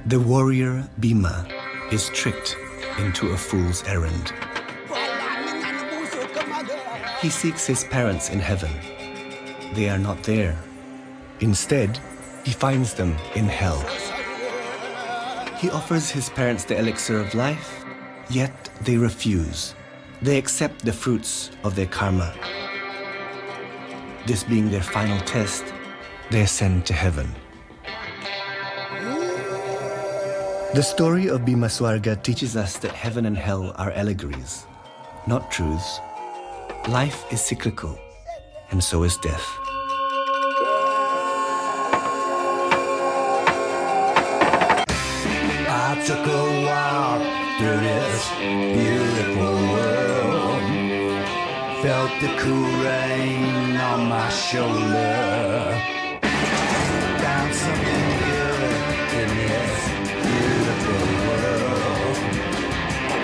The warrior Bhima is tricked into a fool's errand. He seeks his parents in heaven. They are not there. Instead, he finds them in hell. He offers his parents the elixir of life, yet they refuse. They accept the fruits of their karma. This being their final test, they ascend to heaven. The story of Bhima Swarga teaches us that heaven and hell are allegories, not truths. Life is cyclical, and so is death. I took a walk through this beautiful world. Felt the cool rain on my shoulder. Found something good in this beautiful world.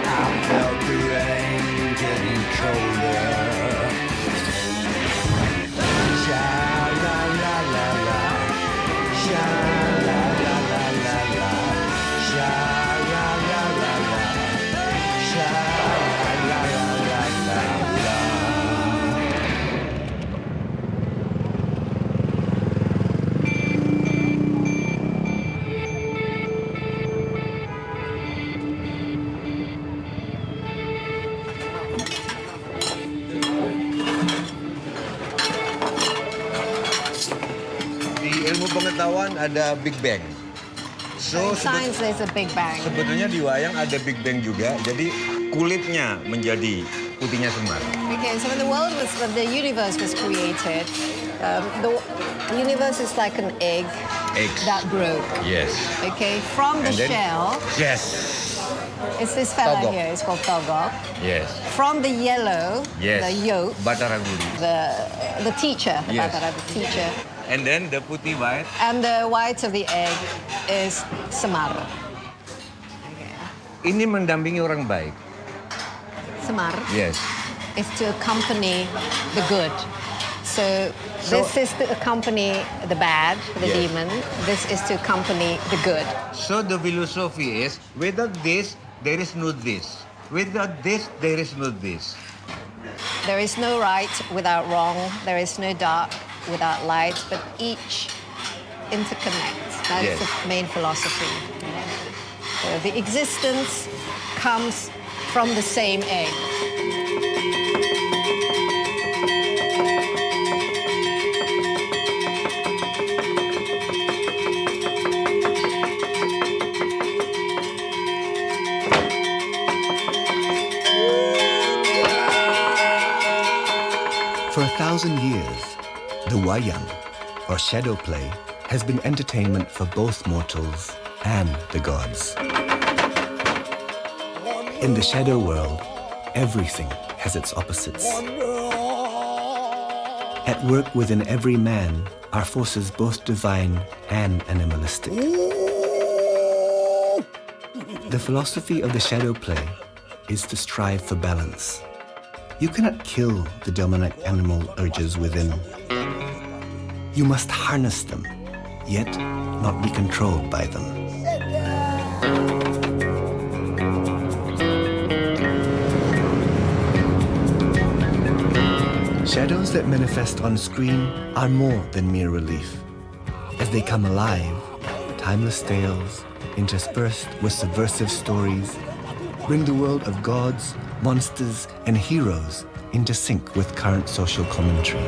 I felt the rain getting colder. Sha la la la la, sha la la la la la, sha la la la la, sha la la la la la. Di ilmu pengetahuan ada Big Bang. In science, there's a Big Bang. Sebetulnya di wayang ada Big Bang juga. Jadi kulitnya menjadi putihnya semar. Okay, so when the universe was created, the universe is like an egg that broke. Yes. Okay, from the And then- shell, Yes. it's this fella Togok. here, it's called Togok. Yes. From the yellow, Yes. the yolk, Bataraguri. the teacher, Yes. the teacher, And then the putih white. and the white of the egg is Semar. Ini mendampingi orang baik. Semar Yes. is to accompany the good. So this is to accompany the bad, the Yes. demon. This is to accompany the good. So the philosophy is, without this, there is no this. Without this, there is no this. There is no right without wrong. There is no dark without light, but each interconnects. That is Yes. the main philosophy. So the existence comes from the same egg. For 1,000 years, the wayang, or shadow play, has been entertainment for both mortals and the gods. In the shadow world, everything has its opposites. At work within every man are forces both divine and animalistic. The philosophy of the shadow play is to strive for balance. You cannot kill the dominant animal urges within. You must harness them, yet not be controlled by them. Shadows that manifest on screen are more than mere relief. As they come alive, timeless tales, interspersed with subversive stories, bring the world of gods, monsters, and heroes into sync with current social commentary.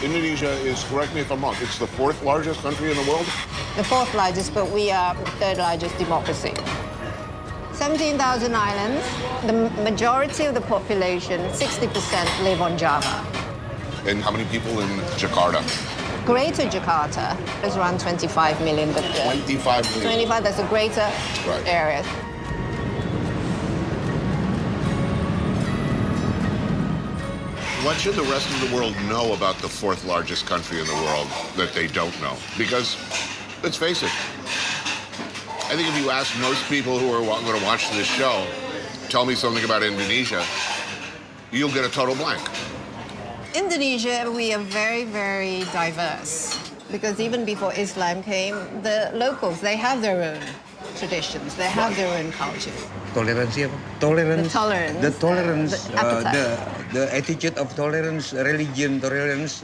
Indonesia is, correct me if I'm wrong, it's the fourth largest country in the world? The fourth largest, but we are the third largest democracy. 17,000 islands. The majority of the population, 60%, live on Java. And how many people in Jakarta? Greater Jakarta is around 25 million, but 25 million. 25, that's a greater Right. area. What should the rest of the world know about the fourth largest country in the world that they don't know? Because, let's face it, I think if you ask most people who are going to watch this show, tell me something about Indonesia, you'll get a total blank. Indonesia, we are very, very diverse. Because even before Islam came, the locals, they have their own traditions, they have their own culture. Toleransi apa? Tolerance. The tolerance. The tolerance. The appetite. The attitude of tolerance, religion tolerance,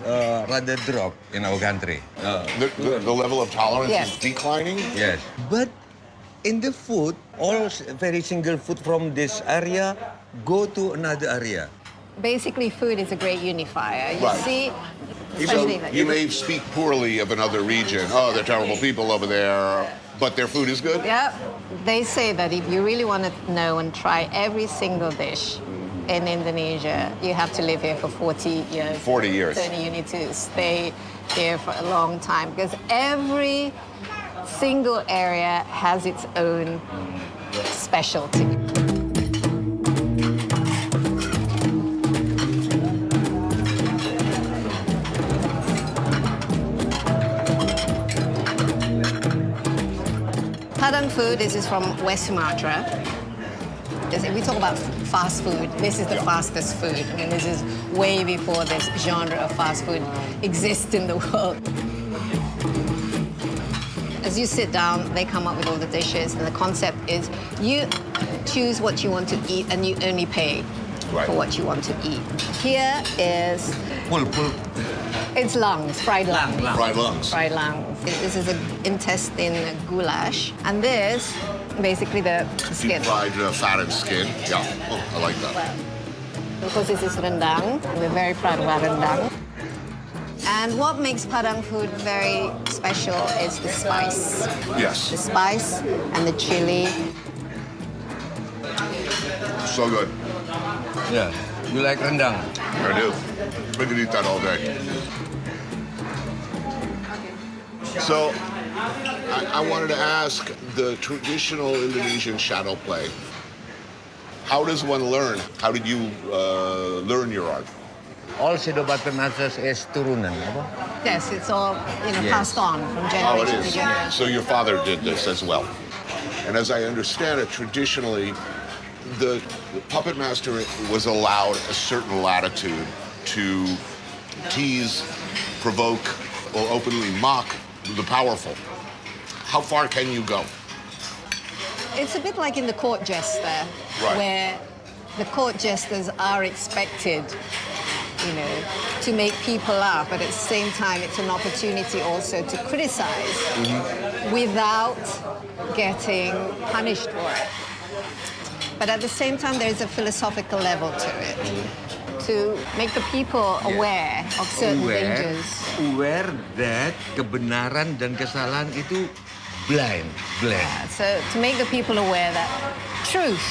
rather drop in our country. The level of tolerance Yes. is declining? Yes. But in the food, all very single food from this area go to another area. Basically, food is a great unifier. You Right. see, So especially like you may speak poorly of another region. Oh, they're terrible people over there, but their food is good? yeah, they say that if you really want to know and try every single dish in Indonesia, you have to live here for 40 years. 40 years. So you need to stay here for a long time because every single area has its own specialty. Padang food, this is from West Sumatra. If we talk about fast food, this is the fastest food. And this is way before this genre of fast food exists in the world. As you sit down, they come up with all the dishes, and the concept is you choose what you want to eat and you only pay Right. for what you want to eat. Here is, Full. it's lungs, fried lungs. Fried lungs. Fried lungs. This is an intestine goulash. And this, basically the skin. Deep fried fat and skin. Yeah, oh, I like that. Of course, this is rendang. We're very proud of our rendang. And what makes Padang food very special is the spice. Yes, The spice and the chili. so good. Yeah. You like rendang? I do. We could eat that all day. So, I wanted to ask the traditional Indonesian shadow play. How does one learn? How did you learn your art? All shadow puppet masters is turunan. Apa? Yes, it's all Yes. passed on from Oh, it generation to is. generation. So your father did this as well. And as I understand it, traditionally, the puppet master was allowed a certain latitude to tease, provoke, or openly mock the powerful. How far can you go? It's a bit like in the court jester, Right. where the court jesters are expected, to make people laugh, but at the same time, it's an opportunity also to criticize without getting punished for it. But at the same time, there's a philosophical level to it, to make the people aware of certain dangers. Aware that kebenaran dan kesalahan itu blind. So to make the people aware that truth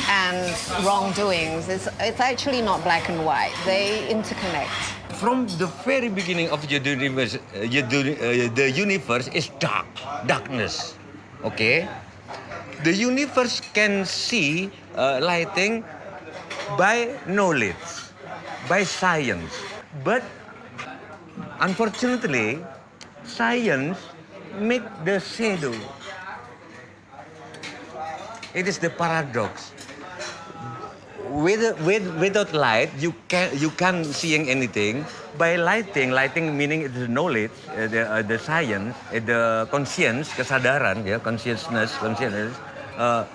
and wrongdoings, it's actually not black and white. They interconnect. From the very beginning of the universe, the universe is darkness. Okay, the universe can see lighting by knowledge, by science, but unfortunately, science make the shadow. It is the paradox. Without light, you can't seeing anything. By lighting meaning it's the knowledge, the science, the conscience, kesadaran, consciousness.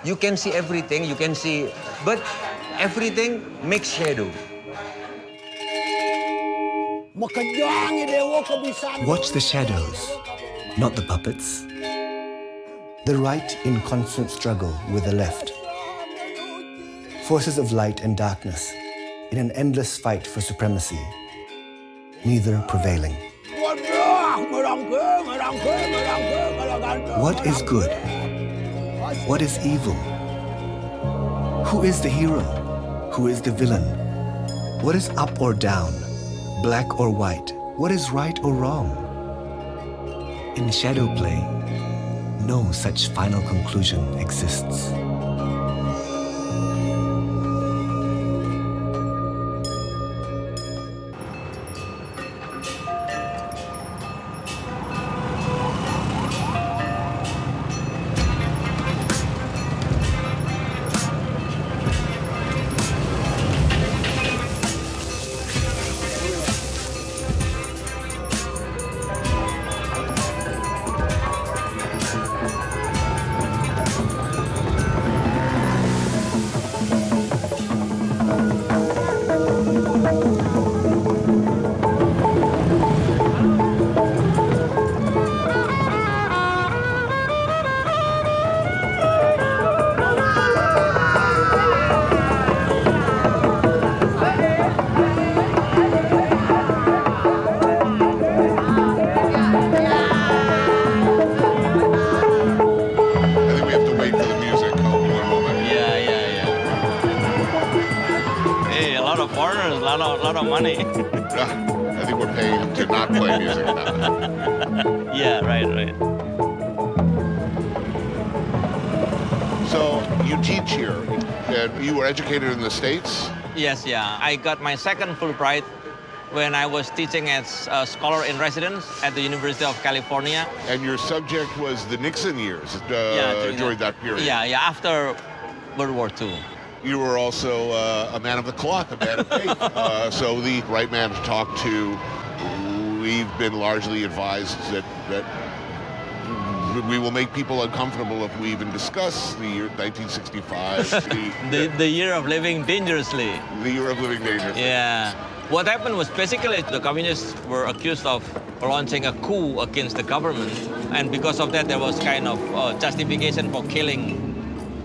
You can see everything. You can see, but everything makes shadow. Watch the shadows, not the puppets. The right in constant struggle with the left. Forces of light and darkness in an endless fight for supremacy, neither prevailing. What is good? What is evil? Who is the hero? Who is the villain? What is up or down? Black or white? What is right or wrong? In shadow play, no such final conclusion exists. foreigners, a lot of money. I think we're paying him to not play music now. Yeah, right. So you teach here, and you were educated in the States? Yes, yeah. I got my second Fulbright when I was teaching as a scholar in residence at the University of California. And your subject was the Nixon years during that period? Yeah, after World War II. You were also a man of the cloth, a man of faith. So the right man to talk to. We've been largely advised that we will make people uncomfortable if we even discuss the year 1965. The year of living dangerously. The year of living dangerously. Yeah. What happened was basically the communists were accused of launching a coup against the government. And because of that, there was kind of justification for killing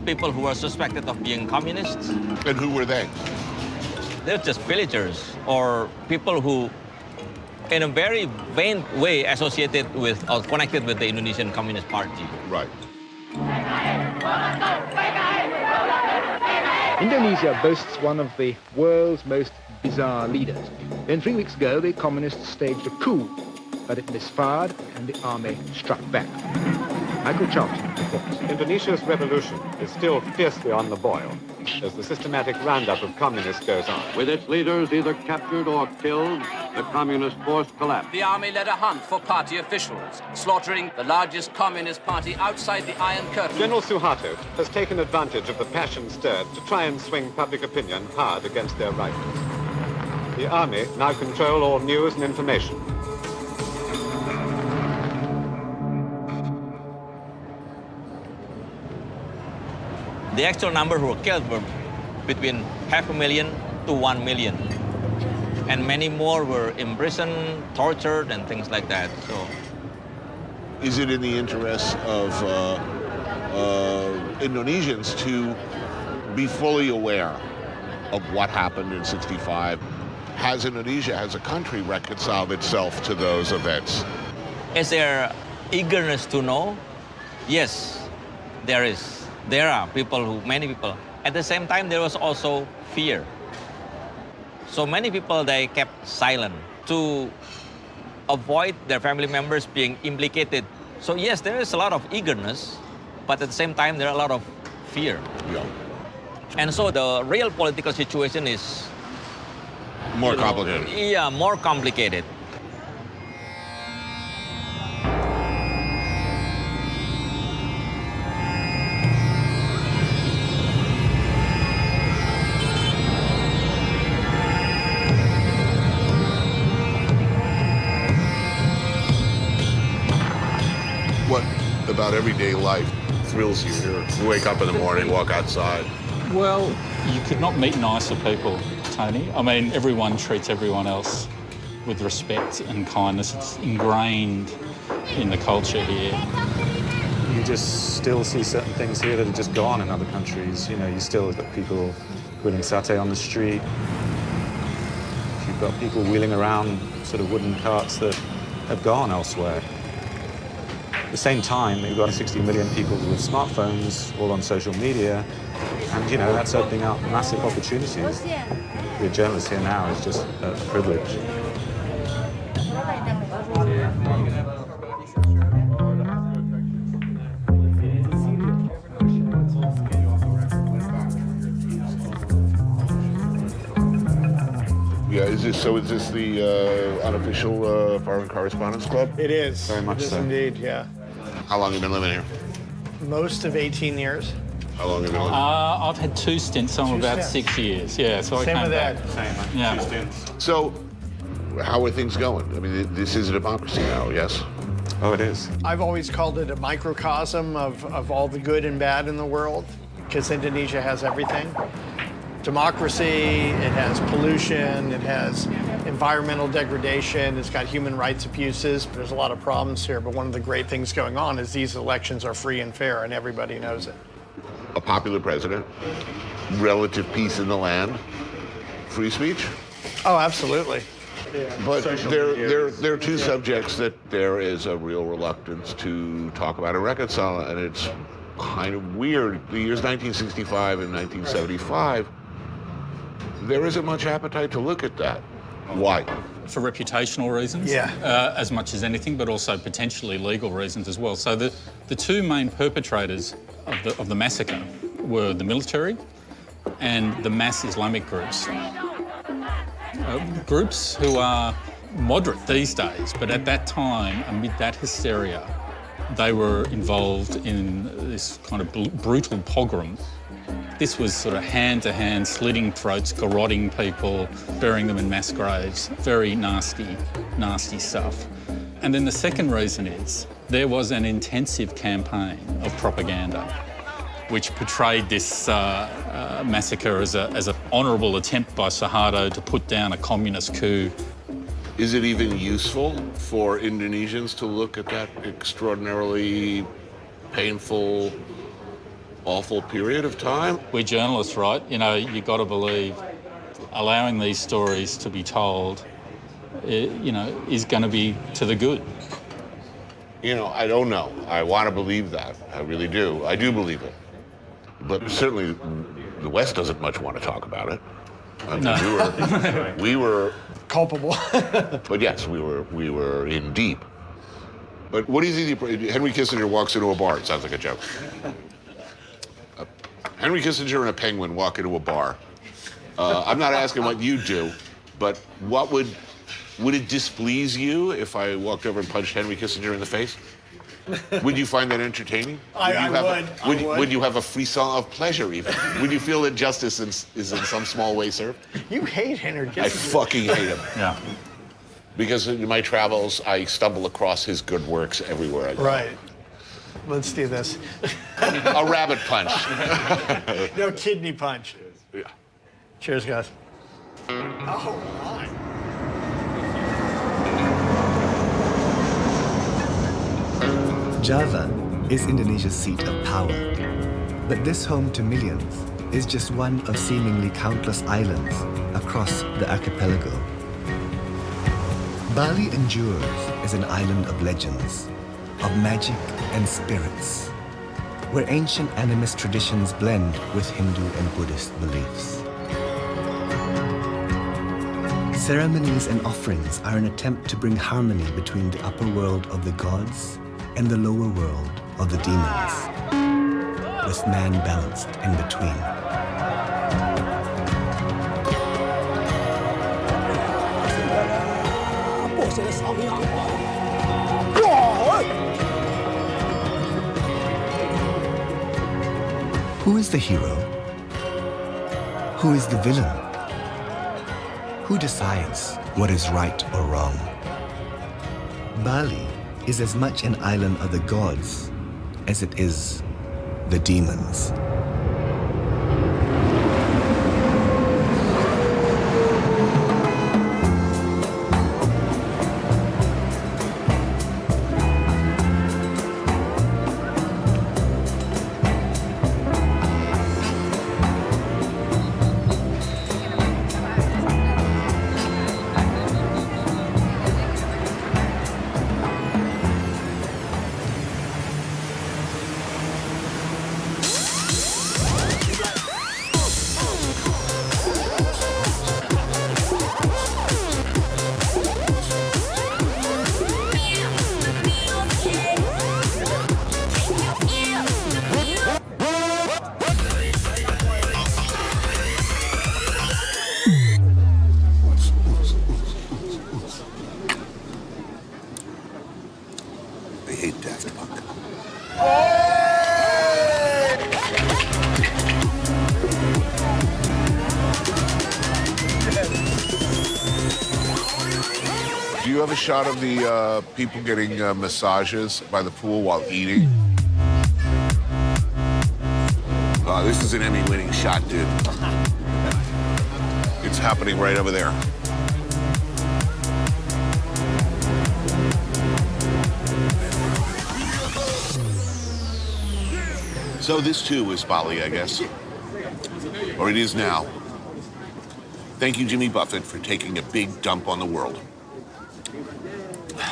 people who were suspected of being communists. And who were they? They're just villagers or people who, in a very vain way, associated with or connected with the Indonesian Communist Party. Right. Indonesia boasts one of the world's most bizarre leaders. Then 3 weeks ago, the communists staged a coup, but it misfired and the army struck back. Michael Charlton reports. Indonesia's revolution is still fiercely on the boil as the systematic roundup of communists goes on. With its leaders either captured or killed, the communist force collapsed. The army led a hunt for party officials, slaughtering the largest communist party outside the Iron Curtain. General Suharto has taken advantage of the passion stirred to try and swing public opinion hard against their rivals. The army now control all news and information. The actual number who were killed were between 500,000 to 1 million. And many more were imprisoned, tortured, and things like that. So, Is it in the interest of Indonesians to be fully aware of what happened in '65? Has Indonesia, as a country, reconciled itself to those events? is there eagerness to know? Yes, there is. There are many people. At the same time, there was also fear. So many people, they kept silent to avoid their family members being implicated. So yes, there is a lot of eagerness, but at the same time, there are a lot of fear. Yeah. And so the real political situation is More complicated. Yeah, more complicated. What about everyday life thrills you here? You wake up in the morning, walk outside. Well, you could not meet nicer people, Tony. I mean, everyone treats everyone else with respect and kindness. It's ingrained in the culture here. You just still see certain things here that are just gone in other countries. You know, you still got people grilling satay on the street. You've got people wheeling around sort of wooden carts that have gone elsewhere. At the same time, you've got 60 million people with smartphones, all on social media, and, you know, that's opening up massive opportunities. To be a journalist here now is just a privilege. Yeah, is this the unofficial Foreign Correspondents Club? It is. Very much it is so. Indeed, yeah. How long have you been living here? Most of 18 years. How long have you been living I've had 2 stints, some about stints. 6 years. Yeah, so I Same came with back. that. Same, Yeah. 2 stints. So, how are things going? I mean, this is a democracy now, yes? Oh, it is. I've always called it a microcosm of all the good and bad in the world, because Indonesia has everything. Democracy, it has pollution, it has environmental degradation, it's got human rights abuses. There's a lot of problems here, but one of the great things going on is these elections are free and fair, and everybody knows it. A popular president, relative peace in the land, free speech. Oh, absolutely. But there are two subjects that there is a real reluctance to talk about and reconcile, and it's kind of weird. The years 1965 and 1975, There isn't much appetite to look at that. Why? For reputational reasons, as much as anything, but also potentially legal reasons as well. So the two main perpetrators of the massacre were the military and the mass Islamic groups. Groups who are moderate these days, but at that time, amid that hysteria, they were involved in this kind of brutal pogrom. This was sort of hand-to-hand, slitting throats, garroting people, burying them in mass graves. Very nasty, nasty stuff. And then the second reason is there was an intensive campaign of propaganda which portrayed this massacre as an honourable attempt by Suharto to put down a communist coup. Is it even useful for Indonesians to look at that extraordinarily painful, awful period of time? We're journalists, right? You know, you got to believe allowing these stories to be told, you know, is going to be to the good. You know, I don't know. I want to believe that. I really do. I do believe it. But certainly the West doesn't much want to talk about it. I mean, No. we were culpable. But yes, we were in deep. But what do you think? Henry Kissinger walks into a bar. It sounds like a joke. Henry Kissinger and a penguin walk into a bar. I'm not asking what you do, but what would it displease you if I walked over and punched Henry Kissinger in the face? Would you find that entertaining? I would. Would you have a frisson of pleasure even? Would you feel that justice is in some small way served? You hate Henry Kissinger. I fucking hate him. Yeah. Because in my travels, I stumble across his good works everywhere I go. Right. Let's do this. A rabbit punch. No, kidney punch. Yeah. Cheers, guys. Oh, my. Java is Indonesia's seat of power, but this home to millions is just one of seemingly countless islands across the archipelago. Bali endures as an island of legends, of magic and spirits, where ancient animist traditions blend with Hindu and Buddhist beliefs. Ceremonies and offerings are an attempt to bring harmony between the upper world of the gods and the lower world of the demons, with man balanced in between. Who is the hero? Who is the villain? Who decides what is right or wrong? Bali is as much an island of the gods as it is the demons. Do you have a shot of the people getting massages by the pool while eating? This is an Emmy-winning shot, dude. It's happening right over there. So this too is Bali, I guess. Or it is now. Thank you, Jimmy Buffett, for taking a big dump on the world.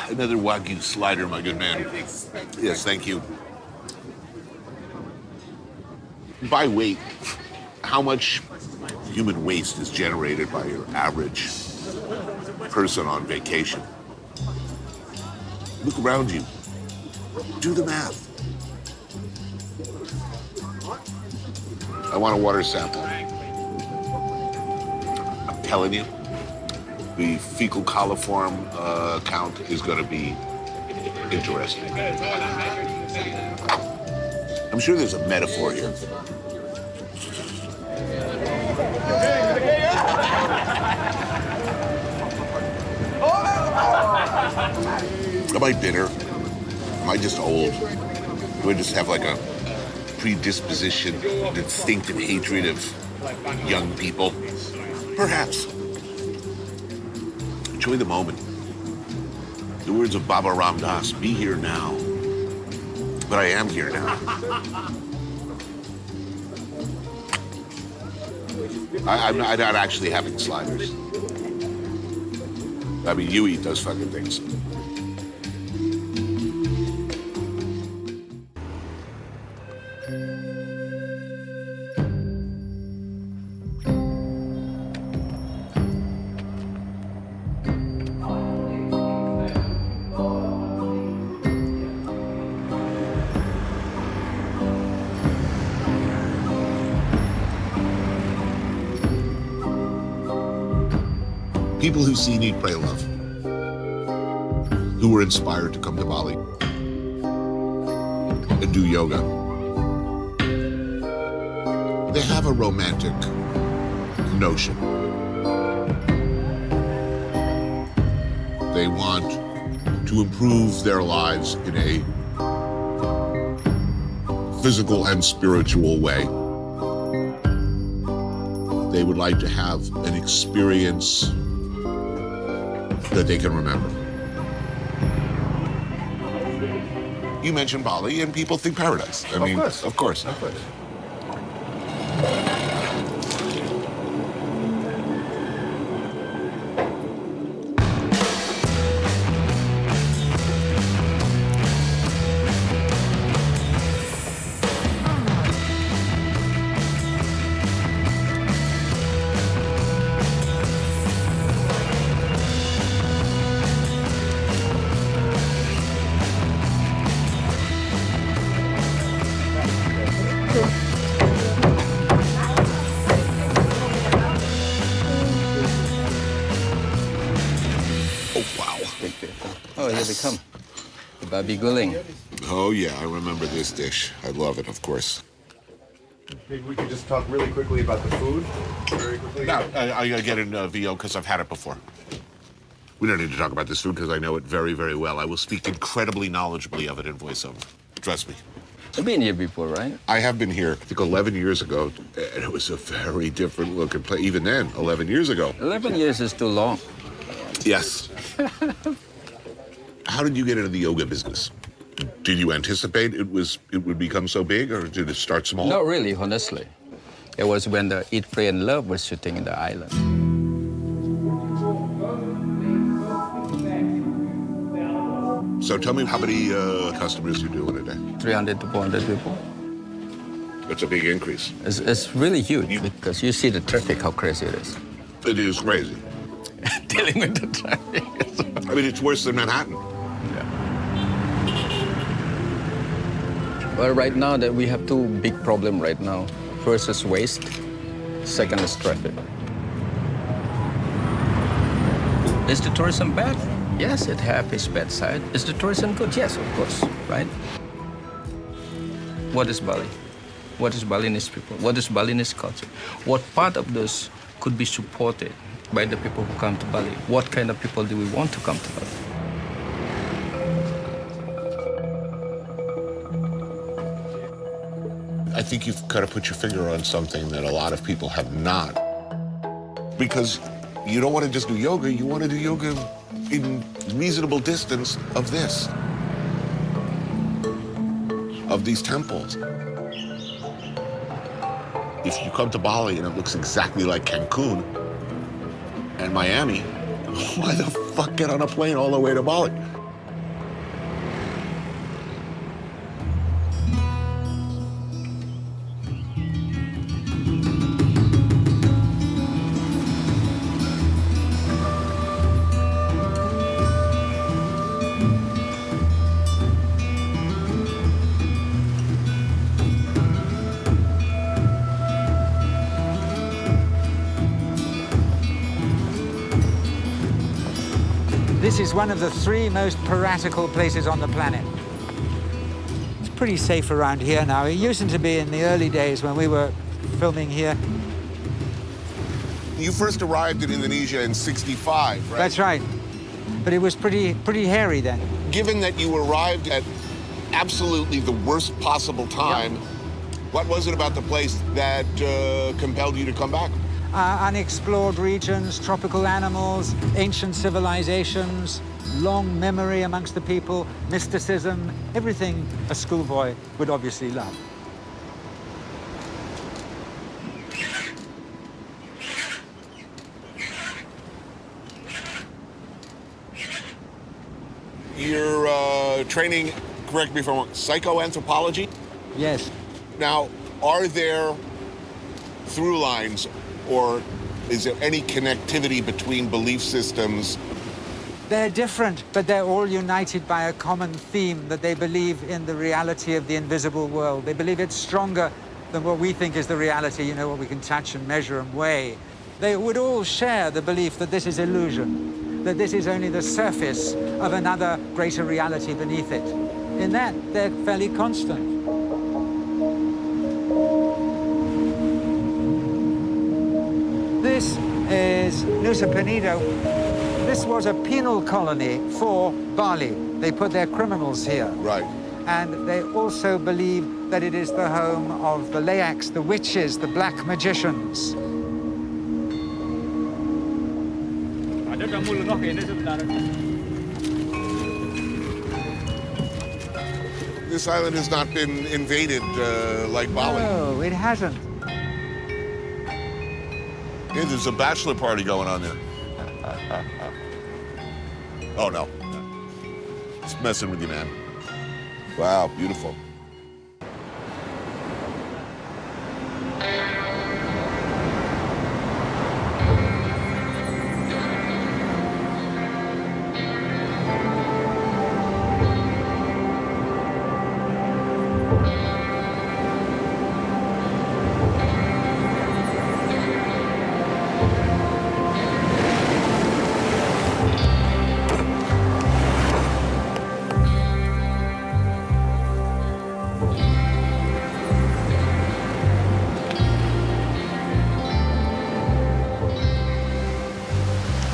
Another Wagyu slider, my good man. Yes, thank you. By weight, how much human waste is generated by your average person on vacation. Look around you. Do the math. I want a water sample. I'm telling you, the fecal coliform count is going to be interesting. I'm sure there's a metaphor here. Am I bitter? Am I just old? Do I just have like a predisposition, instinctive hatred of young people? Perhaps. Enjoy the moment. The words of Baba Ram Das, be here now. But I am here now. I'm not actually having sliders. I mean, you eat those fucking things. People who see, need, pray, love, who were inspired to come to Bali and do yoga. They have a romantic notion. They want to improve their lives in a physical and spiritual way. They would like to have an experience that they can remember. You mentioned Bali and people think paradise. I mean, of course. Oh, here they come. The babi guling. Oh, yeah, I remember this dish. I love it, of course. Maybe we could just talk really quickly about the food. Very quickly. No, I get in VO because I've had it before. We don't need to talk about this food because I know it very, very well. I will speak incredibly knowledgeably of it in voiceover. Trust me. You've been here before, right? I have been here, I think, 11 years ago, and it was a very different look and play. Even then, 11 years ago. 11 years is too long. Yes. How did you get into the yoga business? Did you anticipate it would become so big, or did it start small? Not really, honestly. It was when the Eat, Pray, and Love was shooting in the island. So tell me how many customers you do in a day? 300 to 400 people. That's a big increase. It's really huge because you see the traffic, how crazy it is. It is crazy. Dealing with the traffic. I mean, it's worse than Manhattan. Well, right now that we have two big problems right now. First is waste, second is traffic. Is the tourism bad? Yes, it has its bad side. Is the tourism good? Yes, of course, right? What is Bali? What is Balinese people? What is Balinese culture? What part of this could be supported by the people who come to Bali? What kind of people do we want to come to Bali? I think you've got to put your finger on something that a lot of people have not. Because you don't want to just do yoga, you want to do yoga in reasonable distance of this, of these temples. If you come to Bali and it looks exactly like Cancun and Miami, why the fuck get on a plane all the way to Bali? This is one of the 3 most piratical places on the planet. It's pretty safe around here now. It used to be in the early days when we were filming here. You first arrived in Indonesia in '65, right? That's right. But it was pretty hairy then. Given that you arrived at absolutely the worst possible time, what was it about the place that compelled you to come back? Unexplored regions, tropical animals, ancient civilizations, long memory amongst the people, mysticism, everything a schoolboy would obviously love. You're training, correct me if I'm wrong, psychoanthropology? Yes. Now, are there through lines, or is there any connectivity between belief systems? They're different, but they're all united by a common theme that they believe in the reality of the invisible world. They believe it's stronger than what we think is the reality, you know, what we can touch and measure and weigh. They would all share the belief that this is illusion, that this is only the surface of another greater reality beneath it. In that, they're fairly constant. This is Nusa Penida. This was a penal colony for Bali. They put their criminals here. Right. And they also believe that it is the home of the Layaks, the witches, the black magicians. This island has not been invaded like Bali. No, it hasn't. Hey, there's a bachelor party going on there. Oh, no. It's messing with you, man. Wow, beautiful.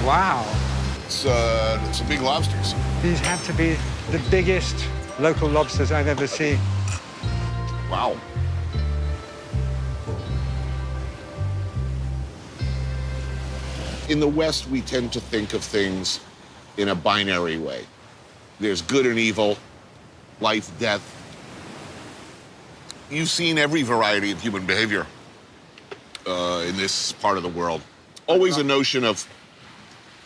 Wow. It's a big lobsters. These have to be the biggest local lobsters I've ever seen. Wow. In the West, we tend to think of things in a binary way. There's good and evil, life, death. You've seen every variety of human behavior in this part of the world. Always a notion of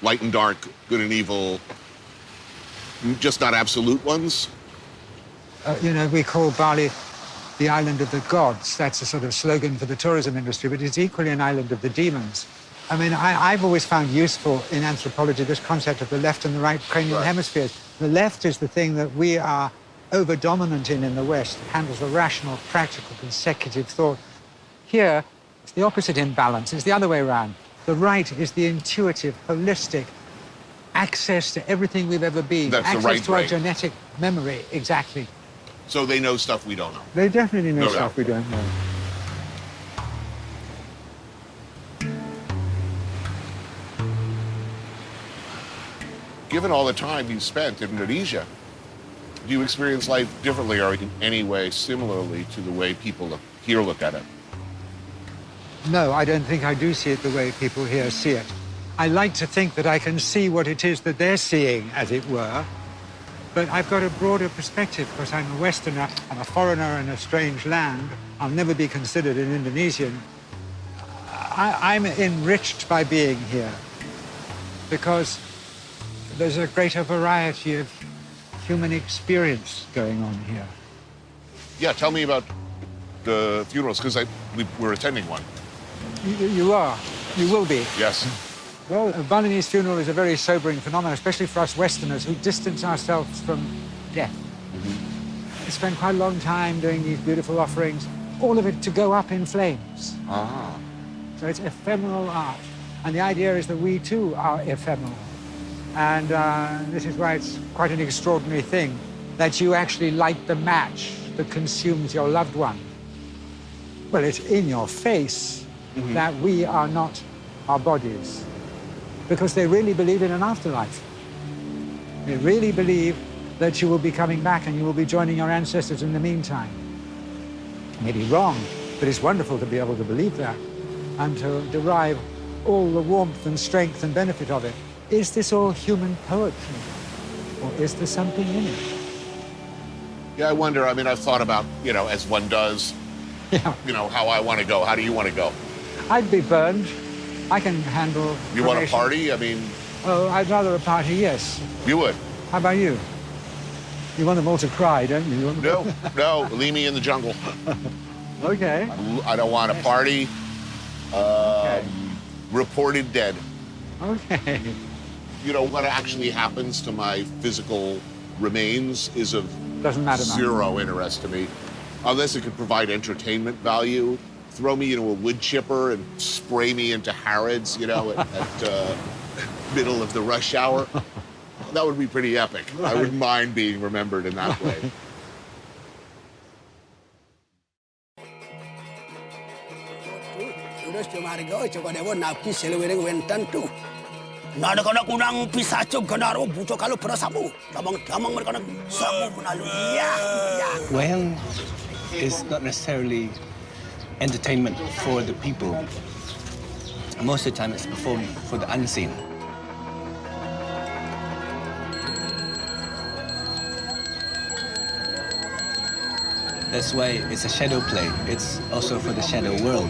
light and dark, good and evil, just not absolute ones. You know, we call Bali the island of the gods. That's a sort of slogan for the tourism industry, but it's equally an island of the demons. I mean, I've always found useful in anthropology this concept of the left and the right cranial hemispheres. The left is the thing that we are over-dominant in the West. It handles the rational, practical, consecutive thought. Here, it's the opposite imbalance. It's the other way around. The right is the intuitive, holistic access to everything we've ever been. That's access the right to our brain. genetic memory, exactly. So they know stuff we don't know. They definitely know No stuff doubt. we don't know. Given all the time you spent in Indonesia, do you experience life differently or in any way similarly to the way people here look at it? No, I don't think I do see it the way people here see it. I like to think that I can see what it is that they're seeing, as it were, but I've got a broader perspective because I'm a Westerner, I'm a foreigner in a strange land. I'll never be considered an Indonesian. I'm enriched by being here because there's a greater variety of human experience going on here. Yeah, tell me about the funerals, because we're attending one. You are. You will be. Yes. Well, a Balinese funeral is a very sobering phenomenon, especially for us Westerners who distance ourselves from death. I spent quite a long time doing these beautiful offerings, all of it to go up in flames. Ah. So it's ephemeral art. And the idea is that we too are ephemeral. And this is why it's quite an extraordinary thing that you actually light the match that consumes your loved one. Well, it's in your face that we are not our bodies, because they really believe in an afterlife. They really believe that you will be coming back and you will be joining your ancestors in the meantime. Maybe wrong, but it's wonderful to be able to believe that and to derive all the warmth and strength and benefit of it. Is this all human poetry, or is there something in it? Yeah, I wonder. I mean, I've thought about, you know, as one does, you know, how I want to go. How do you want to go? I'd be burned. I can handle You want a cremation. party? I mean, Oh, I'd rather a party, yes. you would. How about you? You want them all to cry, don't you? You want them No, leave me in the jungle. Okay. I don't want a party. Reported dead. Okay. You know, what actually happens to my physical remains is of Doesn't matter much. zero interest to me. Unless it could provide entertainment value. Throw me into a wood chipper and spray me into Harrods, you know, at middle of the rush hour. That would be pretty epic. I wouldn't mind being remembered in that way. Terus cuma harga coba dewa napi seleweng wentan tu. Nada kena kunang pisacu kenaro buco kalau perasamu. Damang mereka nak samu menalu ya. Wayang is not necessarily entertainment for the people. Most of the time it's performed for the unseen. That's why it's a shadow play. It's also for the shadow world.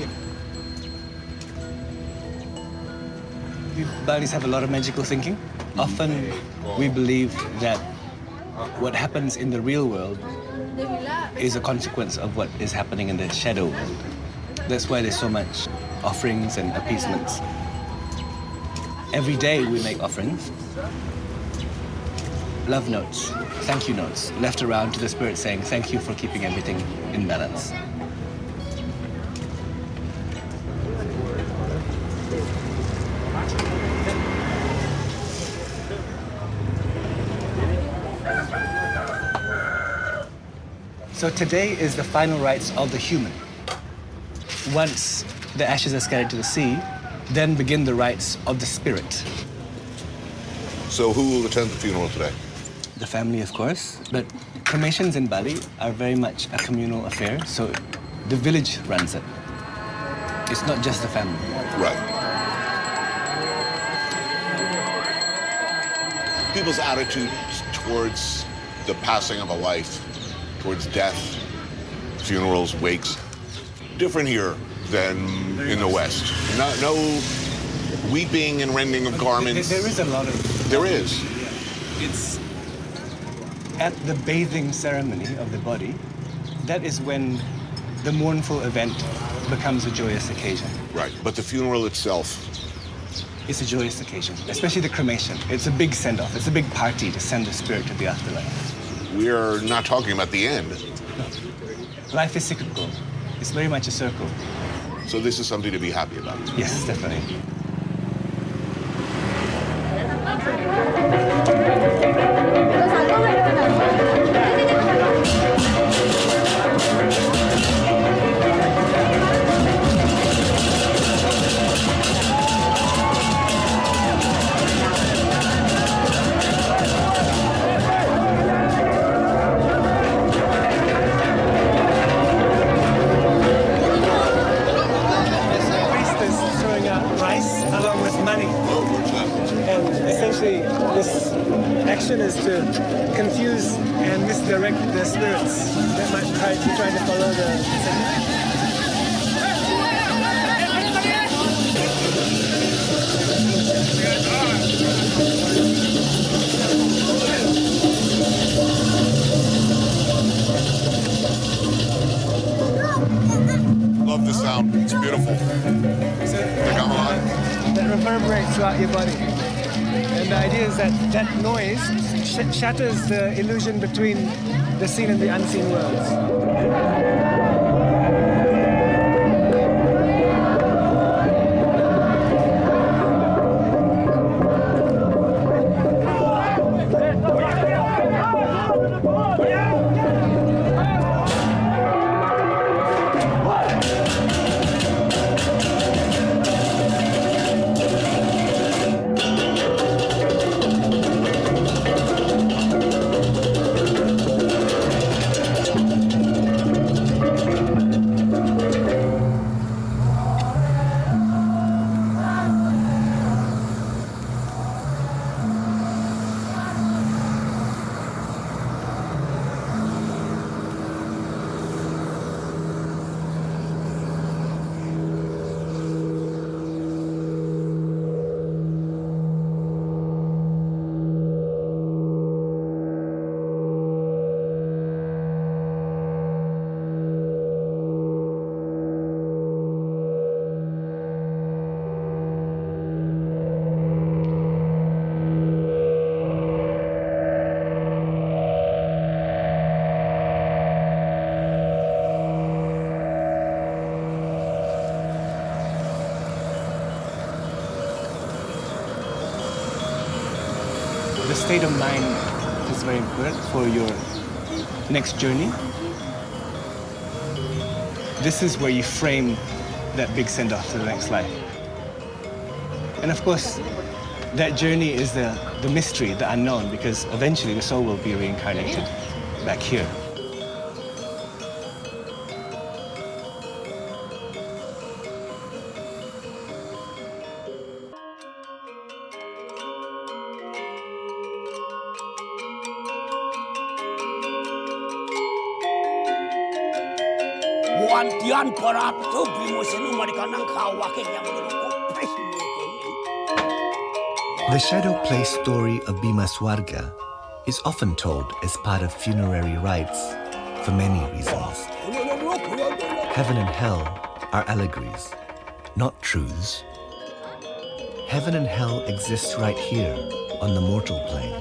We Balis have a lot of magical thinking. Often we believe that what happens in the real world is a consequence of what is happening in the shadow world. That's why there's so much offerings and appeasements. Every day we make offerings. Love notes, thank you notes, left around to the spirit saying thank you for keeping everything in balance. So today is the final rites of the human. Once the ashes are scattered to the sea, then begin the rites of the spirit. So who will attend the funeral today? The family, of course, but cremations in Bali are very much a communal affair, so the village runs it. It's not just the family. Right. People's attitudes towards the passing of a life, towards death, funerals, wakes, different here than in the West. No weeping and rending of garments. There is a lot of... There is. It's at the bathing ceremony of the body, that is when the mournful event becomes a joyous occasion. Right, but the funeral itself? It's a joyous occasion, especially the cremation. It's a big send-off. It's a big party to send the spirit to the afterlife. We're not talking about the end. No. Life is cyclical. It's very much a circle. So this is something to be happy about? Yes, definitely. Is to confuse and misdirect the spirits that might try to follow the Love the sound. It's beautiful. Come on. That reverberates throughout your body. And the idea is that that noise shatters the illusion between the seen and the unseen worlds. the state of mind is very important for your next journey. This is where you frame that big send-off to the next life. And of course, that journey is the mystery, the unknown, because eventually the soul will be reincarnated back here. Wantian parapto bimosenu marikanang kawakin yang menurutku The shadow play story of Bima Swarga is often told as part of funerary rites for many reasons. Heaven and hell are allegories, not truths. Heaven and hell exist right here on the mortal plane.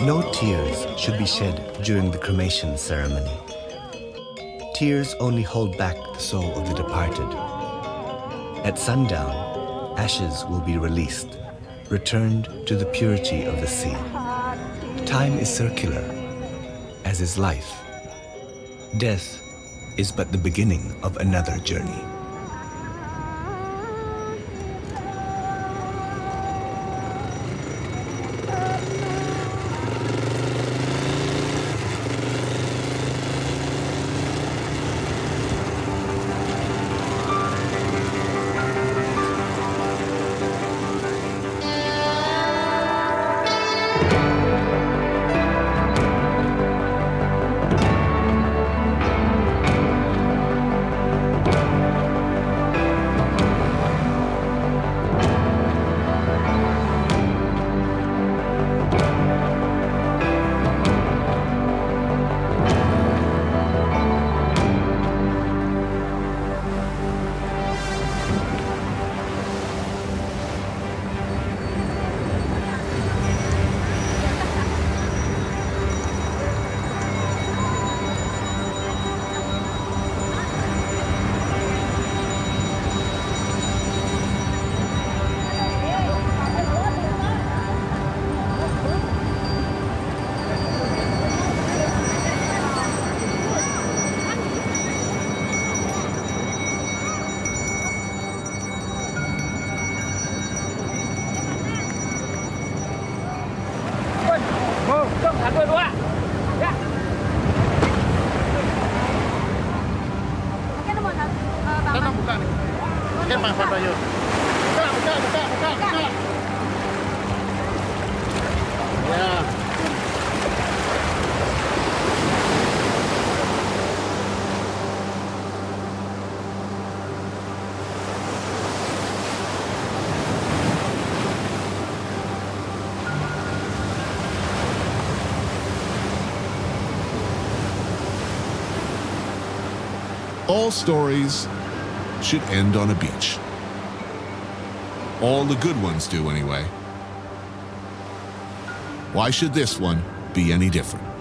No tears should be shed during the cremation ceremony. Tears only hold back the soul of the departed. At sundown, ashes will be released, returned to the purity of the sea. Time is circular, as is life. Death is but the beginning of another journey. All stories should end on a beach. All the good ones do, anyway. Why should this one be any different?